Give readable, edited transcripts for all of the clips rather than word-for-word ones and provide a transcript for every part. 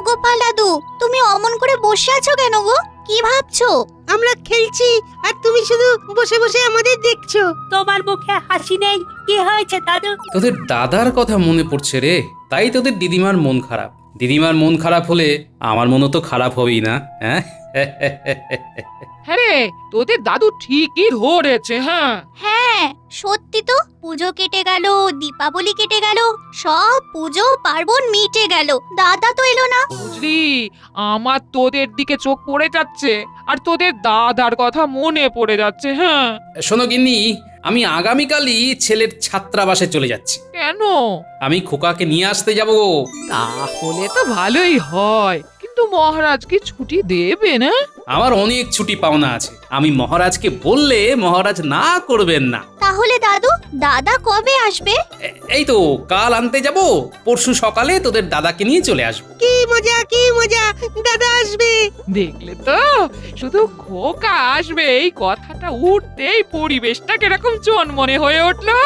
গোপাল দাদু, তুমি অমন করে বসে আছো কেন গো? কি ভাবছো? আমরা খেলছি আর তুমি শুধু বসে বসে আমাদের দেখছো। তোমার মুখে হাসি নেই, কি হয়েছে দাদু? তোদের দাদার কথা মনে পড়ছে রে, তাই তোদের দিদিমার মন খারাপ। দিদিমার মন খারাপ হলে আমার মনও তো খারাপ হবেই না, হ্যাঁ? হ্যাঁ রে, তোদের দাদু ঠিকই ধরেছে। হ্যাঁ হ্যাঁ সত্যি তো, পুজো কেটে গেল, দীপাবলি কেটে গেল, সব পুজো পার্বণ মিটে গেল, দাদা তো এলো না। বুঝলি, আমার তোদের দিকে চোখ পড়ে যাচ্ছে আর তোদের দাদার কথা মনে পড়ে যাচ্ছে। হ্যাঁ শোনো গিন্নি, আমি আগামীকালই ছেলের ছাত্রাবাসে চলে যাচ্ছি। কেন? আমি খোকাকে নিয়ে আসতে যাব। তাহলে তো ভালোই হয়, কিন্তু মহারাজ কি ছুটি দেবে না? আমার অনেক ছুটি পাওনা আছে, আমি মহারাজকে বললে মহারাজ না করবেন না। তাহলে দাদু, দাদা কবে আসবে? এই তো কাল আনতে যাব, পরশু সকালে তোদের দাদাকে নিয়ে চলে আসবো। কি মজা কি মজা, দাদা আসবে। দেখলে তো, শুধু খোকা আসবে এই কথাটা উঠতেই পরিবেশটা কিরকম চনমনে হয়ে উঠলো।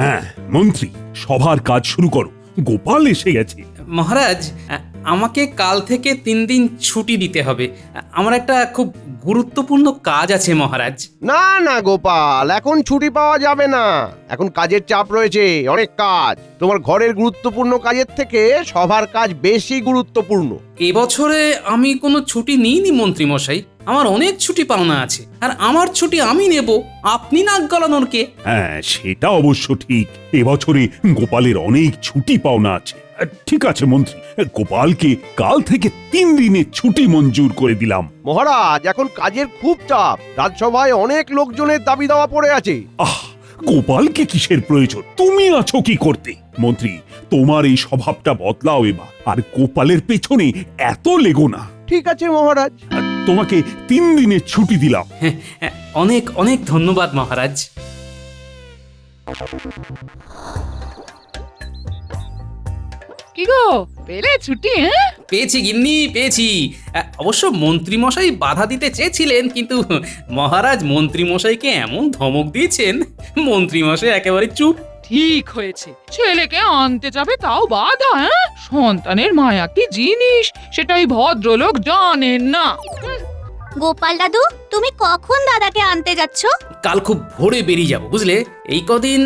হ্যাঁ মন্ত্রী, সভার কাজ শুরু করো, গোপাল এসে গেছে। মহারাজ, আমাকে কাল থেকে 3 দিন ছুটি দিতে হবে। আমার একটা খুব গুরুত্বপূর্ণ কাজ আছে মহারাজ। না না গোপাল, এখন ছুটি পাওয়া যাবে না, এখন কাজের চাপ রয়েছে, অনেক কাজ। তোমার ঘরের গুরুত্বপূর্ণ কাজের থেকে সভার কাজ বেশি গুরুত্বপূর্ণ। এবছরে আমি কোনো ছুটি নিইনি মন্ত্রী মশাই, আমার অনেক ছুটি পাওনা আছে, আর আমার ছুটি আমি নেব, আপনি নাক গলানোর কে? হ্যাঁ সেটা অবশ্য ঠিক, এবছরে গোপালের অনেক ছুটি পাওনা আছে। ঠিক আছে মন্ত্রী, গোপালকে কাল থেকে 3 দিনের ছুটি মঞ্জুর করে দিলাম। মহারাজ, এখন কাজের খুব চাপ, রাজসভায় অনেক লোকজনের দাবি দাওয়া পড়ে আছে। আহ, গোপালকে কিসের প্রয়োজন, তুমি আছো কি করতে? মন্ত্রী, তোমার এই স্বভাবটা বদলাও এবার, আর গোপালের পেছনে এত লেগো না। ঠিক আছে মহারাজ। তোমাকে 3 দিনের ছুটি দিলাম। অনেক অনেক ধন্যবাদ মহারাজ। কি গো, পেলে ছুটি? হ্যাঁ পেয়েছি গিন্নি, পেয়েছি। অবশ্য মন্ত্রী মশাই বাধা দিতে চেয়েছিলেন, কিন্তু মহারাজ মন্ত্রী মশাইকে এমন ধমক দিয়েছেন, মন্ত্রী মশাই একেবারে চুপ। ঠিক হয়েছে, ছেলেকে আনতে যাবে তাও বাধা। হ্যাঁ, সন্তানের মায়া কি জিনিস সেটাই ভদ্রলোক জানেন না। গোপাল দাদু, তুমি কখন দাদাকে আনতে যাচ্ছ? কাল খুব ভোরে বেরিয়ে যাব, বুঝলে? এই কদিন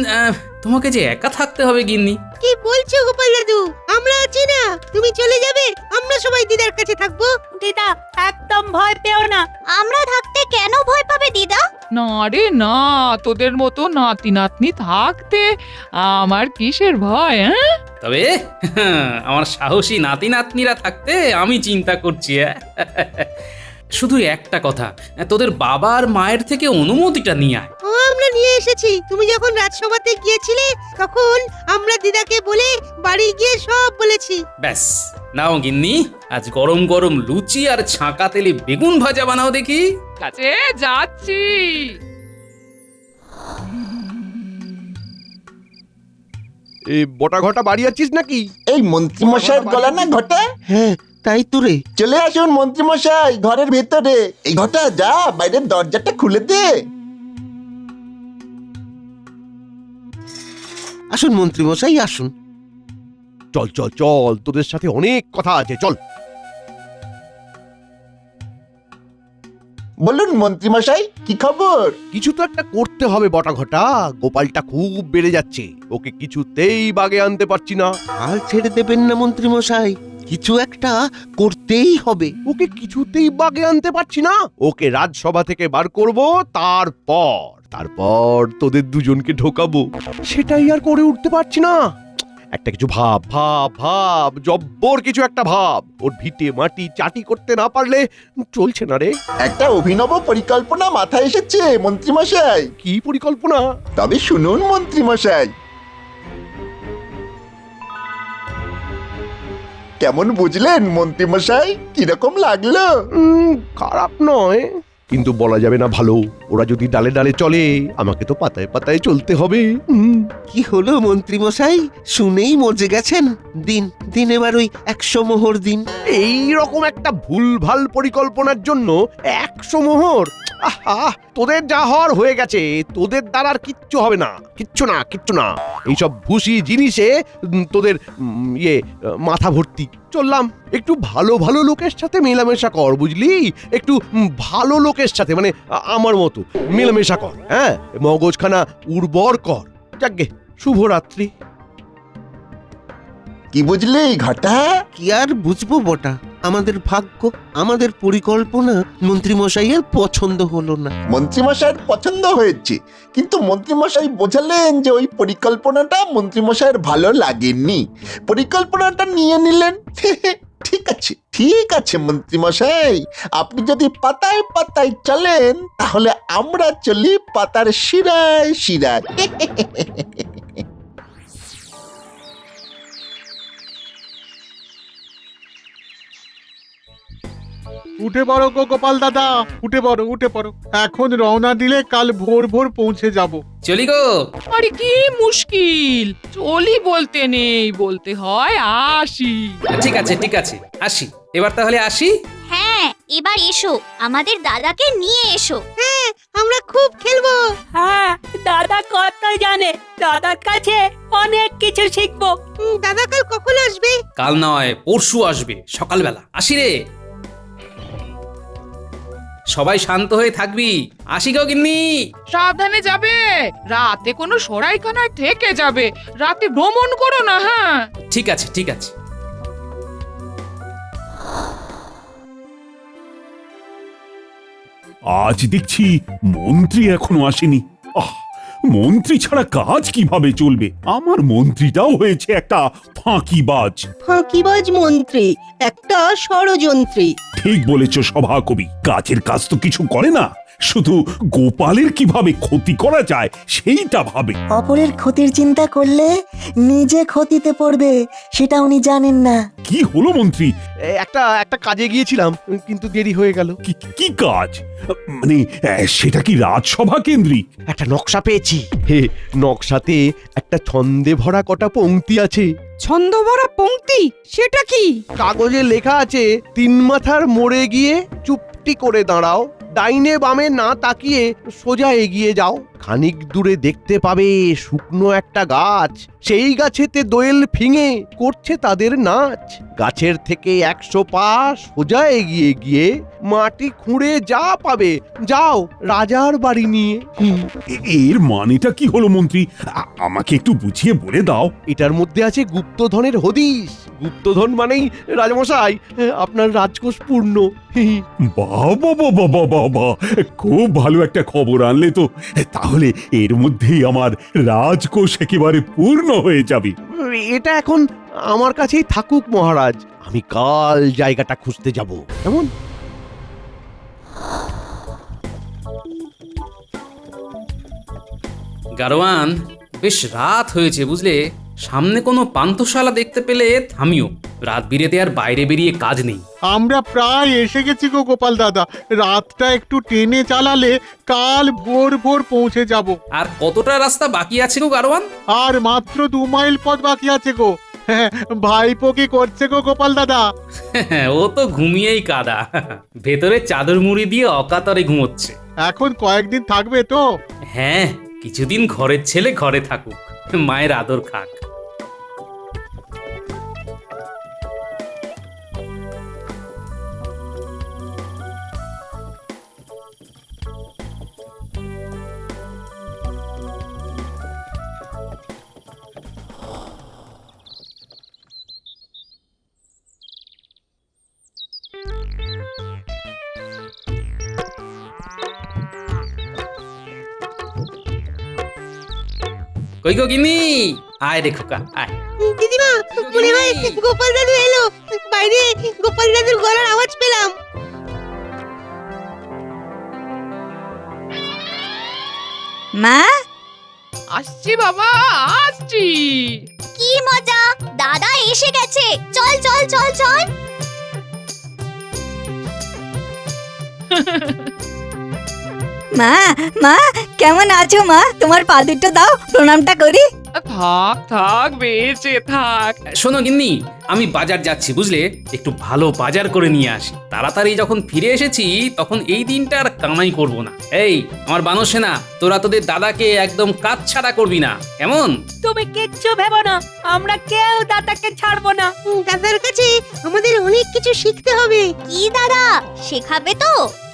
তোমাকে যে একা থাকতে হবে গিন্নি। কি বলছো গোপাল দাদু, আমরা আছি না, তুমি চলে যাবে, আমরা সবাই দিদার কাছে থাকবো। দিদা, একদম ভয় পেও না। আমরা থাকতে কেন ভয় পাবে দিদা? না রে না, তোদের মতো নাতি নাতনি থাকতে আমার কিসের ভয়? হ্যাঁ, তবে আমার সাহসী নাতি নাতনিরা থাকতে আমি চিন্তা করছি। শুধু একটা কথা, তোদের বাবা আর মায়ের থেকে অনুমতিটা নিয়ে আয়। ও, আমরা নিয়ে এসেছি। তুমি যখন রাজসভাতে গিয়েছিলে তখন আমরা দিদাকে বলে বাড়ি গিয়ে সব বলেছি। ব্যাস, নাও গিন্নি, আজ গরম গরম লুচি আর ছাঁকা তেলে বেগুন ভাজা বানাও দেখি। কাছে যাচ্ছি। এই বটা ঘটা বাড়ি আছিস নাকি? এই মন্ত্রীমশাইয়ের গলা না ঘটা? হ্যাঁ তাই তো রে। চলে আসুন মন্ত্রীমশাই, ঘরের ভেতরে। এই ঘটা, যা বাইরের দরজাটা খুলে দে। আসুন মন্ত্রী মশাই, আসুন। চল চল চল, তোদের সাথে অনেক কথা আছে, চল। বলুন মন্ত্রীমশাই, কি খবর? কিছু তো একটা করতে হবে বটা ঘটা, গোপালটা খুব বেড়ে যাচ্ছে, ওকে কিছুতেই বাগে আনতে পারছি না। হাল ছেড়ে দেবেন না মন্ত্রী মশাই, কিছু একটা করতেই হবে। ওকে কিছুতেই বাগে আনতে পারছি না, ওকে রাজসভা থেকে বার করব, তারপর তোদের দুজনকে ঢোকাবো, সেটাই আর করে উঠতে পারছি না। একটা কিছু ভাব ভাব ভাব, জব্বর কিছু একটা ভাব। ওর ভিটে মাটি চাটি করতে না পারলে চলছে না রে। একটা অভিনব পরিকল্পনা মাথায় এসেছে মন্ত্রীমশাই। কি পরিকল্পনা? তবে শুনুন মন্ত্রীমশাই। কেমন বুঝলেন মন্ত্রীমশাই? কিরকম লাগলো? খারাপ নয়, কিন্তু বলা যাবে না ভালো। ওরা যদি ডালে ডালে চলে, আমাকে তো পাতায় পাতায় চলতে হবে। কি হলো মন্ত্রী মশাই, শুনেই মজে গেছেন? দিন দিন এবার ওই 100 মোহর দিন। এই রকম একটা ভুলভাল পরিকল্পনার জন্য 100 মোহর? আহা, তোদের যা হওয়ার হয়ে গেছে, তোদের দ্বারা আর কিচ্ছু হবে না, কিচ্ছু না, কিচ্ছু না। এইসব ভুসি জিনিসে তোদের মাথা ভর্তি। চললাম, একটু ভালো ভালো লোকের সাথে মেলামেশা কর, বুঝলি? একটু ভালো লোকের সাথে, মানে আমার মতো মেলামেশা কর, হ্যাঁ, মগজখানা উর্বর কর। যাকগে, শুভরাত্রি। কি বুঝলি ঘটা? কি আর বুঝবো বটা, আমাদের ভাগ্য, আমাদের পরিকল্পনা মন্ত্রীমশাইয়ের পছন্দ হলো না। মন্ত্রীমশাইয়ের পছন্দ হয়েছে, কিন্তু মন্ত্রীমশাই বোঝালেন যে ওই পরিকল্পনাটা মন্ত্রীমশাইয়ের ভালো লাগেনি, পরিকল্পনাটা নিয়ে নিলেন। ঠিক আছে মন্ত্রীমশাই, আপনি যদি পাতায় পাতায় চলেন তাহলে আমরা চলি পাতার শিরায় শিরায়। উঠে পড়ো গো গোপাল দাদা, উঠে পড়ো, উঠে পড়ো। এখন রওনা দিলে কাল ভোর ভোর পৌঁছে যাব। চলি গো। আরে কি মুশকিল, চলি বলতে নেই, বলতে হয় আসি। ঠিক আছে ঠিক আছে, আসি এবার, তাহলে আসি। হ্যাঁ, এবার এসো, আমাদের দাদাকে নিয়ে এসো। হ্যাঁ, আমরা খুব খেলবো। হ্যাঁ, দাদা কত জানে, দাদার কাছে অনেক কিছু শিখবো। দাদা কাল কখন আসবে? কাল নয়, পরশু আসবে সকালবেলা। আসি রে, সবাই শান্ত হয়ে থাকবি। আসি গো গিন্নি। সাবধানে যাবে, রাতে কোনো সরাইখানায় থেকে যাবে, রাতে ভ্রমণ করো না। হ্যাঁ, ঠিক আছে ঠিক আছে। আজ দেখছি মন্ত্রী এখনো আসেনি। আহ, মন্ত্রী ছাড়া কাজ কিভাবে চলবে? আমার মন্ত্রীটাও হয়েছে একটা ফাঁকিবাজ। ফাঁকিবাজ মন্ত্রী, একটা ষড়যন্ত্রী। ঠিক বলেছ সভাকবি, কাজের কাজ তো কিছু করে না, শুধু গোপালের কিভাবে ক্ষতি করা যায় সেইটা ভাবে। অপরের ক্ষতির চিন্তা করলে নিজে ক্ষতিতে পড়বে, সেটা উনি জানেন না। কি হলো মন্ত্রী? একটা কাজে গিয়েছিলাম, কিন্তু দেরি হয়ে গেল। কি কাজ? মানে সেটা কি রাজসভা কেন্দ্রিক? একটা নকশা পেয়েছি। নকশাতে একটা ছন্দে ভরা কটা পংক্তি আছে। ছন্দ ভরা পংক্তি? সেটা কি? কাগজে লেখা আছে, 3 মাথার মোড়ে গিয়ে চুপটি করে দাঁড়াও, ডাইনে বামে না তাকিয়ে সোজা এগিয়ে যাও, খানিক দূরে দেখতে পাবে শুকনো একটা গাছ, সেই গাছেতে দোয়েল ফিঙে করছে তাদের নাচ। গাছের থেকে 100 পা সোজা এগিয়ে গিয়ে মাটি খুঁড়ে যা পাবে যাও রাজার বাড়ি নিয়ে। এর মানেটা কি হলো মন্ত্রী? আমাকে একটু বুঝিয়ে বলে দাও। এটার মধ্যে আছে গুপ্তধনের হদিশ। গুপ্তধন মানেই রাজমশাই আপনার রাজকোষ পূর্ণ। বাবা বাবা বাবা, খুব ভালো একটা খবর আনলে তো। তাহলে এর মধ্যেই আমার রাজকোষ একেবারে পূর্ণ হয়ে যাবে। এটা এখন আমার কাছেই থাকুক মহারাজ, আমি কাল জায়গাটা খুঁজতে যাব। কেমন? গারোয়ান, বেশ রাত হয়েছে বুঝলে, সামনে কোনো পান্থশালা দেখতে পেলে থামিও, রাত বিরেতে আর বাইরে বেরিয়ে কাজ নেই। আমরা প্রায় এসে গেছি গো গোপাল দাদা, রাতটা একটু টেনে চালালে কাল ভোর ভোর পৌঁছে যাব। আর কতটা রাস্তা বাকি আছে গো গারোয়ান? আর মাত্র 2 মাইল পথ বাকি আছে গো। ভাইপো কি করছে গো গোপাল দাদা? ও তো ঘুমিয়েই কাদা, ভেতরে চাদর মুড়ি দিয়ে অকাতরে ঘুমোচ্ছে। এখন কয়েকদিন থাকবে তো? হ্যাঁ, কিছুদিন ঘরের ছেলে ঘরে থাকুক, মায়ের আদর খাক। কই গো গিন্নি, আয় রে খোকা আয়। দিদিমা, মনে হয় গোপাল দাদু এলো। বাইরে গোপাল দাদুর গলার আওয়াজ পেলাম। মা, আসছি বাবা, আসছি। কি মজা, দাদা এসে গেছে। চল চল চল চল। মা, মা কেমন আছো মা? তোমার পা দুটো দাও, প্রণামটা করি। থাক থাক, বেঁচে থাক। শোনো গিন্নি, আমি বাজার যাচ্ছি বুঝলে, একটু ভালো বাজার করে নিয়ে আসি। তাড়াতাড়ি যখন ফিরে এসেছি তখন এই দিনটা আর কামাই করব না। এই আমার বানর সেনা, তোরা তোদের দাদাকে একদম কাজ ছাড়া করবি না, কেমন? তুমি কিচ্ছু ভেবো না, আমরা কেউ দাদাকে ছাড়বো না। দাদার কাছে আমাদের অনেক কিছু শিখতে হবে। কি দাদা শেখাবে তো?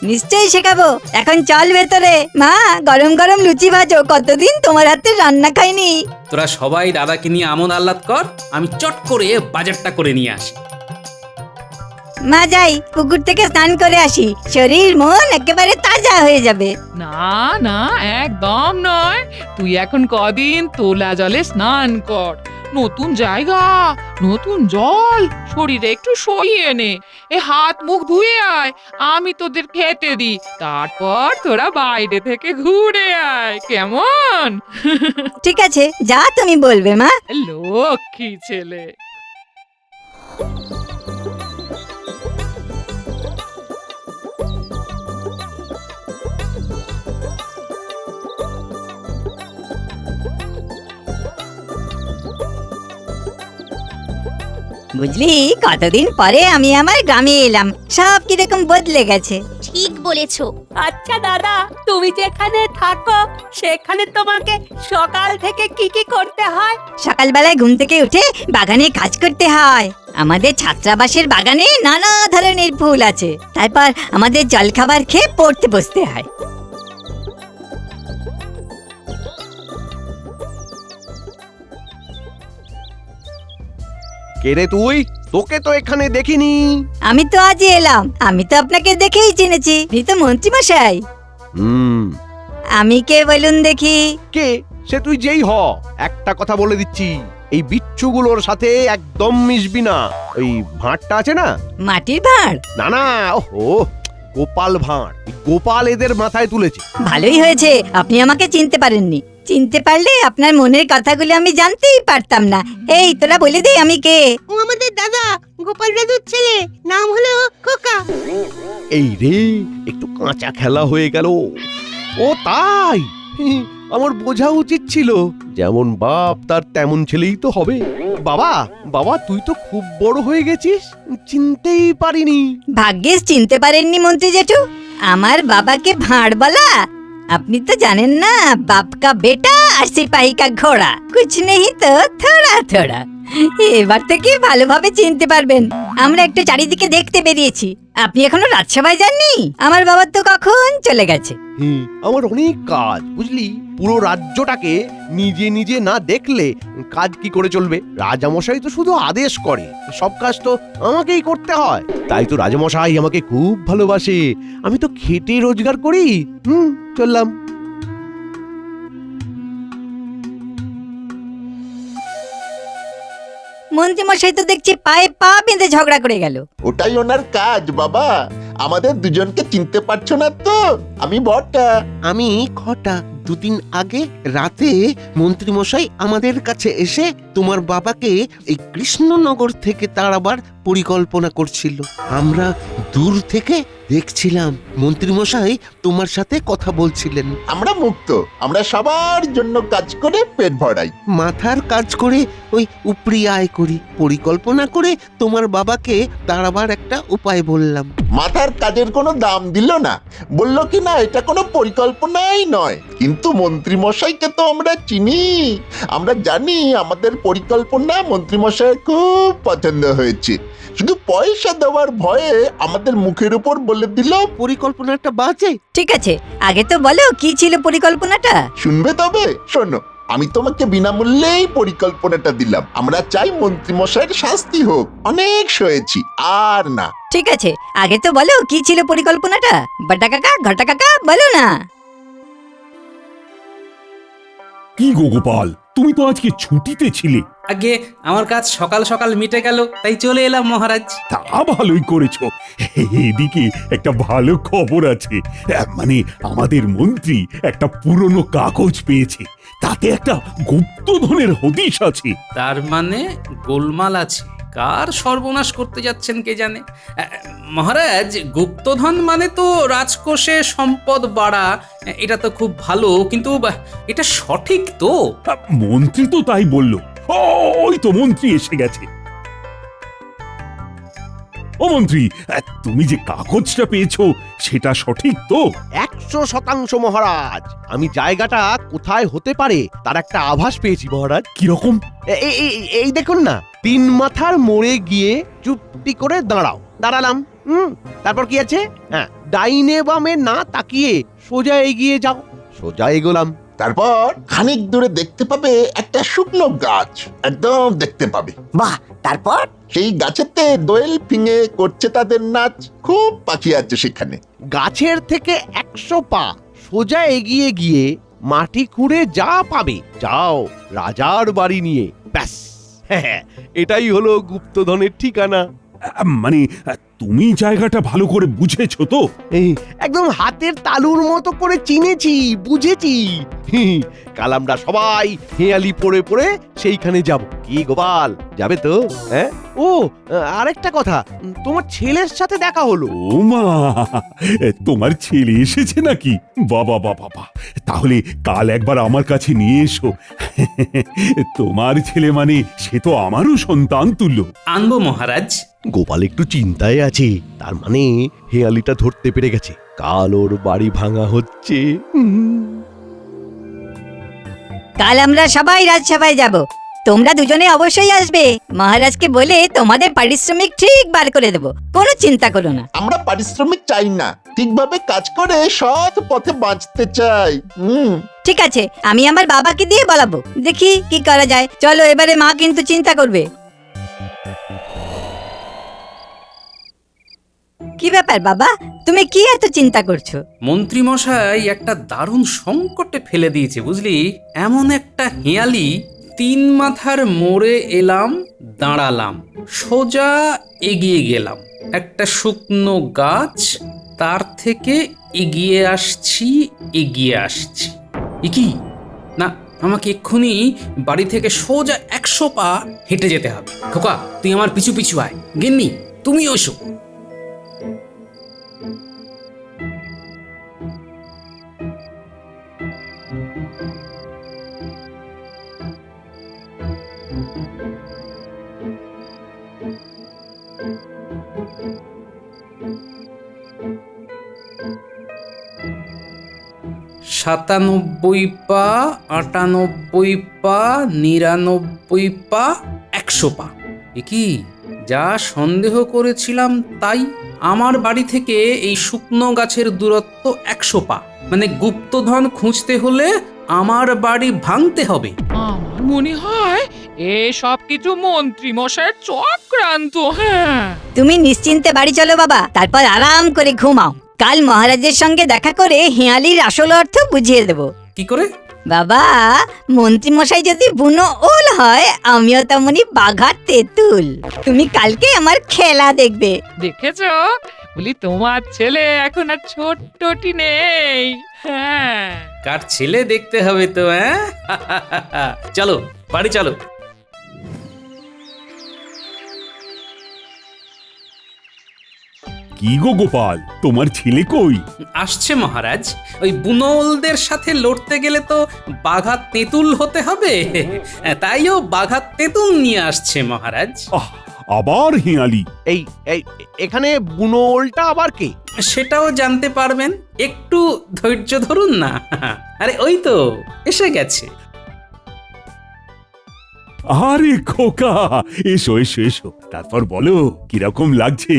নিশ্চয়ই শেখাবো। এখন চল ভেতরে। মা, গরম গরম লুচি ভাজো, কতদিন তোমার হাতে রান্না খাইনি। তোরা সবাই দাদাকে নিয়ে আমোদ আহ্লাদ কর, আমি চট করে বাজারটা করে নিয়ে আসি। মা যাই, পুকুর থেকে স্নান করে আসি, শরীর মন একেবারে তাজা হয়ে যাবে। না না, একদম নয়। তুই এখন কদিন তোলা জলে স্নান কর। নতুন জায়গা, নতুন জল, শরীরে একটু সইয়ে নে। এ হাত মুখ ধুয়ে আয়, আমি তোদের খেতে দিই, তারপর তোরা বাইরে থেকে ঘুরে আয়, কেমন? ঠিক আছে, যা তুমি বলবে মা। লক্ষ্মী ছেলে। বুঝলি, কতদিন পরে আমি আমার গ্রামে এলাম, সব কিরকম বদলে গেছে। ঠিক বলেছো। আচ্ছা দাদা, তুমি যেখানে থাকো সেখানে তোমাকে সকাল থেকে কি কি করতে হয়? সকালবেলায় ঘুম থেকে উঠে বাগানে কাজ করতে হয়। আমাদের ছাত্রাবাসের বাগানে নানা ধরনের ফুল আছে। তারপর আমাদের জলখাবার খেয়ে পড়তে বসতে হয়। কে রে তুই? তোকে তো এখানে দেখিনি। আমি তো আজই এলাম, আমি তো আপনাকে দেখেই চিনেছি, আপনি তো মন্ত্রী মশাই। হুম। আমি কে বলুন দেখি? কে? সে তুই যেই হ, একটা কথা বলে দিচ্ছি, এই বিচ্ছুগুলোর সাথে একদম মিশবি না। ওই ভাঁড়টা আছে না? মাটির ভাঁড়? না না, ওহো, গোপাল ভাঁড়। গোপাল এদের মাথায় তুলেছে। ভালোই হয়েছে আপনি আমাকে চিনতে পারেননি। চিনতে পারলে আপনার মনের কথাগুলো আমি জানতেই পারতাম না। এই তোরা বলে দে আমি কে। ও আমাদের দাদা, গোপাল দাদুর ছেলে, নাম হলো খোকা। এই রে, একটু কাঁচা খেলা হয়ে গেল। ও তাই? আমার বোঝা উচিত ছিল। যেমন বাপ তার তেমন ছেলেই তো হবে। বাবা, বাবা তুই তো খুব বড় হয়ে গেছিস, চিনতেই পারিনি। ভাগ্যিস চিনতে পারেননি মন্ত্রী জেঠু। আমার বাবাকে ভাঁড় বলা? আপনি তো জানেন না, বাপ কা বেটা আর সিপাহী কা ঘোড়া, কুছ নেই তো থোড়া থোড়া। এবার থেকে ভালোভাবে চিনতে পারবেন। আমরা একটু চারিদিকে দেখতে বেরিয়েছি। আপনি এখনো রাজসভায় যাননি? আমার বাবা তো কখন চলে গেছে। আমার অনেক কাজ, বুঝলি। পুরো রাজ্যটাকে নিজে নিজে না দেখলে কাজ কি করে চলবে? রাজামশাই তো শুধু আদেশ করে, সব কাজ তো আমাকেই করতে হয়। তাই তো রাজামশাই আমাকে খুব ভালোবাসে। আমি তো খেটে রোজগার করি। চললাম। মন্ত্রী মশাই তো দেখছি পায়ে পা বেঁধে ঝগড়া করে গেল। ওটাই ওনার কাজ বাবা। আমাদের দুজনকে চিনতে পারছো না তো? আমি বড়টা। আমি খটা। দুদিন আগে রাতে মন্ত্রী মশাই আমাদের কাছে এসে তোমার বাবাকে এই কৃষ্ণনগর থেকে তাড়াবার পরিকল্পনা করছিল। আমরা দূর থেকে দেখছিলাম। মন্ত্রী মশাই তোমার সাথে কথা বলছিলেন। আমরা মুক্ত, আমরা সবার জন্য কাজ করে পেট ভরাই। মাথার কাজ করে ওই উপরি আয় করি। পরিকল্পনা করে তোমার বাবাকে তাড়াবার একটা উপায় বললাম। মাথার কাজের কোনো দাম দিল না, বলল কি না এটা কোনো পরিকল্পনাই নয়। কিন্তু মন্ত্রী মশাইকে তো আমরা চিনি, আমরা জানি আমাদের পরিকল্পনা মন্ত্রী মশাইয়ের খুব পছন্দ হয়েছে। শুধু পয়সা দেওয়ার ভয়ে আমাদের মুখের উপর বলে দিল পরিকল্পনাটা বাজে। ঠিক আছে, আগে তো বলো কি ছিল পরিকল্পনাটা। শুনবে তবে? শোনো, আমি তোমাকে বিনামূল্যেই পরিকল্পনাটা দিলাম। আমরা চাই মন্ত্রী মশাইয়ের শাস্তি হোক, অনেক সয়েছি, আর না। ঠিক আছে, আগে তো বলো কি ছিল পরিকল্পনাটা। বড়টা কাকা, ঘটা কাকা, বলো না। কি গো গোপাল, তুমি তো আজকে ছুটিতে ছিলে। আগে আমার কাজ সকাল সকাল মিটে গেল, তাই চলে এলাম মহারাজ। তা ভালোই করেছো। এদিকে একটা ভালো খবর আছে। মানে আমাদের মন্ত্রী একটা পুরনো কাগজ পেয়েছে, তাতে একটা গুপ্তধনের হদিশ আছে। তার মানে গোলমাল আছে। কার সর্বনাশ করতে যাচ্ছেন কে জানে। মহারাজ, গুপ্তধন মানে তো রাজকোষে সম্পদ বাড়া, এটা তো খুব ভালো, কিন্তু এটা সঠিক তো? মন্ত্রী তো তাই বলল। ওই তো মন্ত্রী এসে গেছে। ও মন্ত্রী, তুমি যে কাগজটা পেয়েছো সেটা সঠিক তো? 100% মহারাজ, আমি জায়গাটা কোথায় হতে পারে তার একটা আভাস পেয়েছি মহারাজ। কিরকম? এই দেখুন না, 3 মাথার মোড়ে গিয়ে চুপটি করে দাঁড়ালাম। তারপর কি আছে? হ্যাঁ, ডাইনে বামে না তাকিয়ে সোজা এগিয়ে যাও। সোজা এগোলাম। তারপর খানিক দূরে দেখতে পাবে একটা শুকনো গাছ, একদম দেখতে পাবে। বাহ, তারপর? সেই গাছেতে দোয়েল ফিঙে করছে তাদের নাচ। খুব পাখি আছে সেখানে। গাছের থেকে 100 পা সোজা এগিয়ে গিয়ে মাটি খুঁড়ে যা পাবে, যাও রাজার বাড়ি নিয়ে। ব্যাস, হ্যাঁ, এটাই হলো গুপ্তধনের ঠিকানা। মানে তুমি জায়গাটা ভালো করে বুঝেছো তো? এই একদম হাতের তালুর মতো করে চিনেছি, বুঝেছি। কাল আমরা সবাই হেয়ালি পড়ে পড়ে সেইখানে যাব। কি গোপাল, যাবে তো? হ্যাঁ। ও, আরেকটা কথা, তোমার ছেলের সাথে দেখা হলো। ও মা, তোমার ছেলে এসেছে নাকি? বাবা বাবা বাবা, তাহলে কাল একবার আমার কাছে নিয়ে এসো। তোমার ছেলে মানে সে তো আমারও সন্তান তুল্য। আনবো মহারাজ। গোপাল একটু চিন্তায় আছে, তার মানে হেয়ালিটা ধরতে পেরে গেছে। কাল ওর বাড়ি ভাঙা হচ্ছে। কাল আমরা সবাই রাজসভায় যাব, তোমরা দুজনে অবশ্যই আসবে। মহারাজকে বলে তোমাদের পারিশ্রমিক ঠিক বার করে দেব, কোনো চিন্তা করো না। আমরা পারিশ্রমিক চাই না, ঠিকভাবে কাজ করে সৎ পথে বাঁচতে চাই। ঠিক আছে, আমি আমার বাবাকে দিয়ে বলাবো, দেখি কি করা যায়। চলো এবারে, মা কিন্তু চিন্তা করবে। কি ব্যাপার বাবা, তুমি কি এত চিন্তা করছো? মন্ত্রী মশাই একটা দারুণ সংকটে ফেলে দিয়েছে বুঝলি। এমন একটা হেয়ালি, 3 মাথার মোড়ে এলাম, দাঁড়ালাম, সোজা এগিয়ে গেলাম, একটা শুকনো গাছ, তার থেকে এগিয়ে আসছি। কি না, আমাকে এক্ষুনি বাড়ি থেকে সোজা 100 পা হেঁটে যেতে হবে। খোকা, তুই আমার পিছু পিছু আয়। গিন্নি, তুমি এসো। সাতানব্বই পা, 98 পা, 99 পা, 100 পা। কি যা সন্দেহ করেছিলাম তাই। আমার বাড়ি থেকে এই শুকনো গাছের দূরত্ব 100 পা। মানে গুপ্তধন খুঁজতে হলে আমার বাড়ি ভাঙতে হবে। আমার মনে হয় সব কিছু মন্ত্রী মশাইয়ের চক্রান্ত। হ্যাঁ, তুমি নিশ্চিন্তে বাড়ি চলো বাবা, তারপর আরাম করে ঘুমাও। কাল মহারাজের সঙ্গে দেখা করে হেয়ালির আসল অর্থ বুঝিয়ে দেব। কি করে? বাবা, মন্ত্রী মশাই যদি বুনো ওল হয়, আমিও তেমনি বাঘা তেঁতুল। তুমি কালকে আমার খেলা দেখবে। দেখেছো, বলি তোমার ছেলে এখন আর ছোট্টটি নেই। হ্যাঁ, কার ছেলে দেখতে হবে তো? হ্যাঁ, চলো বাড়ি চলো। কি গো গোপাল, তোমার ছেলে কই? আসছে মহারাজ। ওই বুনোলদের সাথে লড়তে গেলে তো বাঘা তেঁতুল হতে হবে, তাইও বাঘা তেঁতুল নিয়ে আসছে মহারাজ। আবার হেয়ালি? এই এখানে বুনোলটা আবার কে? সেটাও জানতে পারবেন, একটু ধৈর্য ধরুন না। আরে ওই তো এসে গেছে। আরে খোকা, এসো এসো এসো, তারপর বলো কিরকম লাগছে?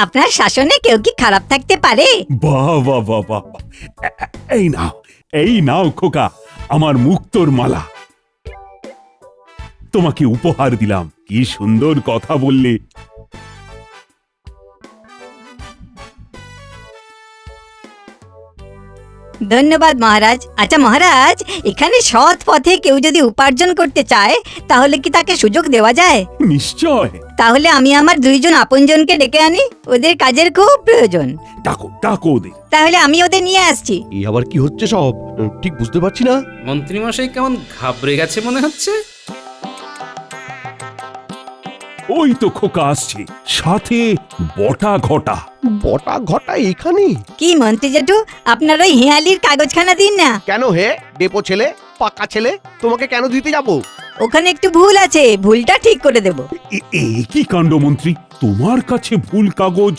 আপনার শাসনে কেউ কি খারাপ থাকতে পারে? বাহ বাহ বাহ বাহ, এই নাও খোকা, আমার মুক্তোর মালা। তোমাকে উপহার দিলাম। কি সুন্দর কথা বললে। ধন্যবাদ মহারাজ। আচ্ছা মহারাজ, এখানে সৎ পথে কেউ যদি উপার্জন করতে চায়, তাহলে কি তাকে সুযোগ দেওয়া যায়? নিশ্চয়। তাহলে আমি আমার 2 জন আপনজনকে ডেকে আনি, ওদের কাজের খুব প্রয়োজন। ডাকো ওদের। তাহলে আমি ওদের নিয়ে আসছি। এই আবার কি হচ্ছে সব, ঠিক বুঝতে পারছি না। মন্ত্রী মশাই কেমন ঘাবড়ে গেছে মনে হচ্ছে। ওই তো খোকা আসছে, সাথে বটা ঘটা। বটা ঘটা এখানে? কি মন্ত্রী জেঠু, আপনার ওই হেয়ালির কাগজখানা দিন না। কেন হে ডেপো ছেলে, পাকা ছেলে, তোমাকে কেন দিতে যাব? ওখানে একটু ভুল আছে, ভুলটা ঠিক করে দেব। কি কাণ্ড মন্ত্রী, তোমার কাছে ভুল কাগজ?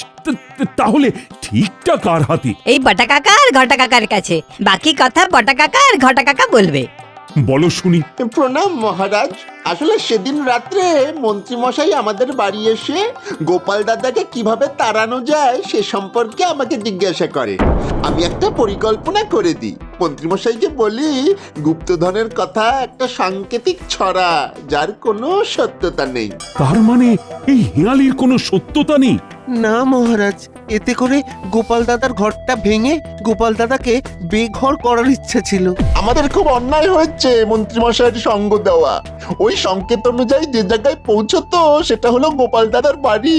তাহলে ঠিকটা কার হাতে? এই বটা কাকা আর ঘটা কাকার কাছে। বাকি কথা বটা কাকা আর ঘটা কাকা বলবে। বলো শুনি। প্রণাম মহারাজ। আসলে সেদিন রাত্রে মন্ত্রীমশাই আমাদের বাড়ি এসে গোপাল দাদাকে কিভাবে তাড়ানো যায় সে সম্পর্কে আমাকে জিজ্ঞাসা করে। আমি একটা পরিকল্পনা করে দিই। মন্ত্রীমশাইকে বলি গুপ্তধনের কথা একটা সাংকেতিক ছড়া, যার কোনো সত্যতা নেই। তার মানে এই হেঁয়ালির কোনো সত্যতা নেই? না মহারাজ, এতে করে গোপাল দাদার ঘরটা ভেঙে গোপাল দাদাকে বেঘর করার ইচ্ছা ছিল। আমাদের খুব অন্যায় হয়েছে মন্ত্রীমশাইয়ের সঙ্গ দেওয়া। ওই সংকেত অনুযায়ী যে জায়গায় পৌঁছতো সেটা হলো গোপাল দাদার বাড়ি।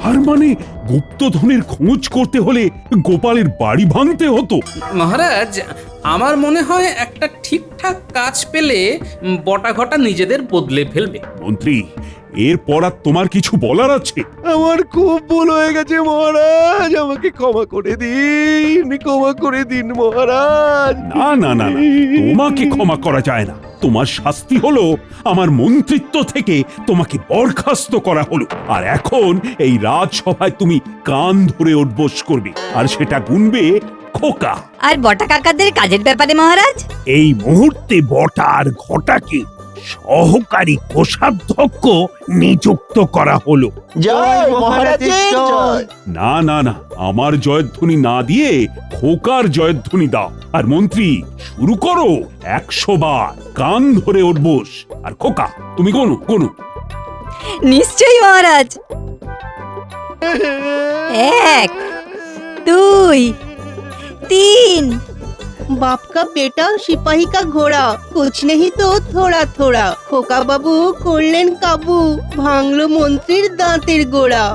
তার মানে গুপ্তধনের খোঁজ করতে হলে গোপালের বাড়ি ভাঙতে হতো? মহারাজ, আমার মনে হয় একটা ঠিকঠাক কাজ পেলে বটা ঘটা নিজেদের বদলে ফেলবে। মন্ত্রী, এরপর আর তোমার কিছু বলার আছে? আমার খুব ভুল হয়ে গেছে মহারাজ, আমাকে ক্ষমা করে দিন, ক্ষমা করে দিন মহারাজ। না না না না, তোমাকে ক্ষমা করা যায় না। তোমার শাস্তি হলো আমার মন্ত্রিত্ব থেকে তোমাকে বরখাস্ত করা হলো। আর এখন এই রাজসভায় তুমি কান ধরে উঠবোস করবে, আর সেটা গুনবে খোকা। আর বটা কাকাদের কাজের ব্যাপারে মহারাজ? এই মুহূর্তে বটা আর ঘটাকে সহকারী কোষাধ্যক্ষ নিযুক্ত করা হলো। জয় মহারাজের জয়। না না না, আমার জয়ধ্বনি না দিয়ে খোকার জয়ধ্বনি দাও। আর মন্ত্রী, শুরু করো 100 বার কান ধরে উঠবোস। আর খোকা, তুমি গোনো গোনো। নিশ্চয়ই মহারাজ। 1 2 3। बाप का बेटा सिपाही का घोड़ा, कुछ नहीं तो थोड़ा थोड़ा। খোকা বাবু করলেন কাবু, ভাঙলো মন্ত্রীর দাঁতের গোড়া।